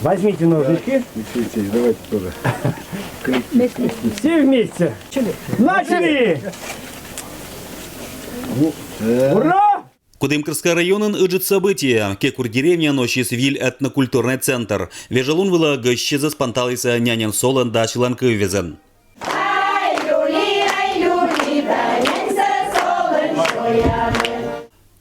Возьмите ножнички. Алексей, давайте тоже. Все вместе. Начали! Ура! Кудымкарска районын ыджит события. Кекур деревня ночи свиль этнокультурный центр. Вежалун вела гощеза спонталися нянен солон да шиланкы везен.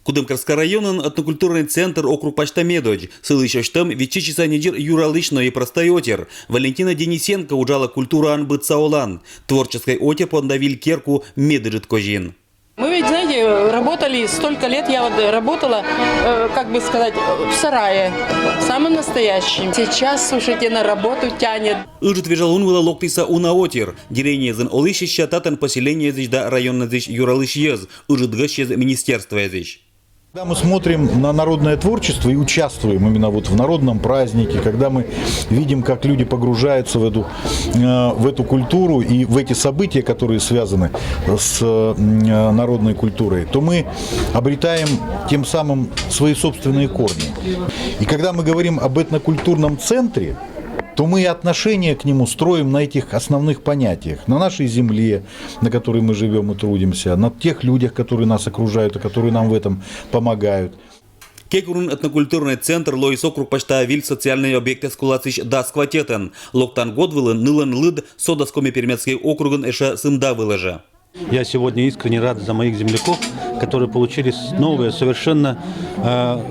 Кудымкарска районын этнокультурный центр округ Почта Медоч. Сылыщаштым вечичиса недир юралышно и простой отер. Валентина Денисенко ужала культура анбыца олан. Творческой отер пондавиль керку медыджит кожин. Мы ведь, знаете, работали столько лет, я вот работала, как бы сказать, в сарае, самым настоящим. Сейчас, слушайте, на работу тянет. Ыжит вежалун вела локтиса унаотер. Деревня зен олыщища татан поселение здесь да районно здесь юралыш ез. Ыжит гощез министерство здесь. Когда мы смотрим на народное творчество и участвуем именно вот в народном празднике, когда мы видим, как люди погружаются в эту культуру и в эти события, которые связаны с народной культурой, то мы обретаем тем самым свои собственные корни. И когда мы говорим об этнокультурном центре, то мы отношение к нему строим на этих основных понятиях. На нашей земле, на которой мы живем и трудимся, на тех людях, которые нас окружают и которые нам в этом помогают. Кекурун этнокультурный центр лоис округ почта виль социальные объекты скулацич да скватетен. Локтан годвылын нылын лыд содаскоми пермецкий округан эша сымда выложа. Я сегодня искренне рад за моих земляков, которые получили новые, совершенно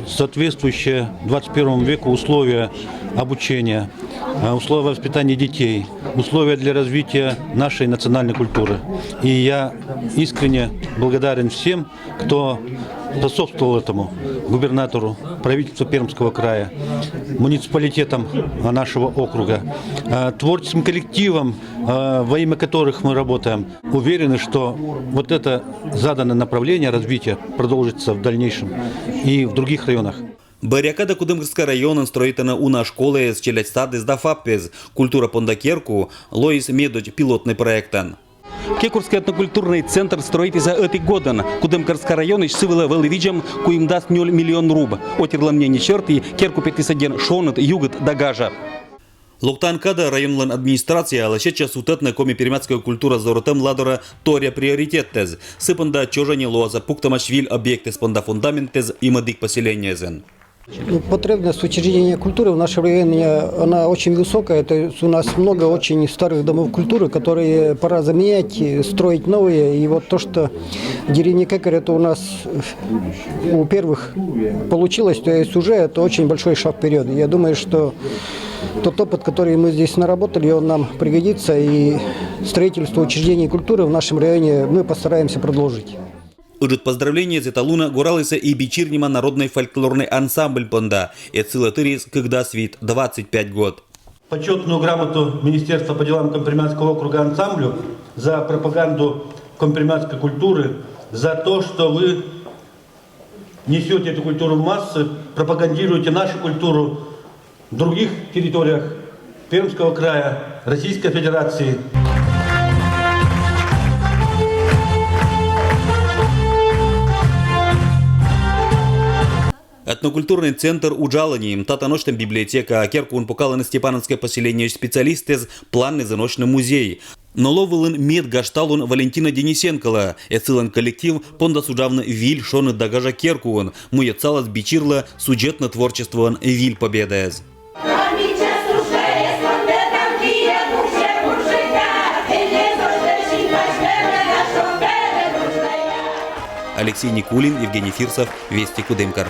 соответствующие 21 веку условия обучения, условия воспитания детей, условия для развития нашей национальной культуры. И я искренне благодарен всем, кто способствовал этому: губернатору, правительству Пермского края, муниципалитетам нашего округа, творческим коллективам, во имя которых мы работаем. Уверены, что вот это заданное направление развития продолжится в дальнейшем и в других районах. Барякада Кудымкарска районын строитана уна школы с челядьстадыз да фаппез. Культура пондакерку лоис медоч пилотный проектан. Кекурский этнокультурный центр строит за этой годен. Кудымкарска район ищ сывыла веливиджем, куим даст 0 миллион руб. Отерло мне не черты, керку 51 шонет, югат да гажа. Локтанкада районлан администрация алащеча сутетна коми пермяцкая культура зоротем ладора торя приоритеттез. Сыпанда чожани лоза пуктамашвиль объекты спонда фундаментез и мадик поселениезен. Потребность учреждения культуры в нашем районе она очень высокая. То есть у нас много очень старых домов культуры, которые пора заменять, строить новые. И вот то, что в деревне Кекер это у нас у первых получилось, то есть уже это очень большой шаг вперед. Я думаю, что тот опыт, который мы здесь наработали, он нам пригодится. И строительство учреждений культуры в нашем районе мы постараемся продолжить. Ыжит поздравление за талуна горалыса и бичирнима народный фольклорный ансамбль понда. И целотырис, когда свит 25 год. Почетную грамоту Министерства по делам Компримянского округа ансамблю за пропаганду компримянской культуры, за то, что вы несете эту культуру в массы, пропагандируете нашу культуру в других территориях Пермского края, Российской Федерации. Этнокультурный центр уджалани, татаночная библиотека, керкун покаланы степановское поселение специалисты, планный заночный музей. Но ловылын мед гашталун Валентина Денисенкова, эцилан коллектив понда суджавны виль шоны дагажа керкун, муе цалас бичирла суджетно творчествован виль победез. Алексей Никулин, Евгений Фирсов, Вести Кудымкар.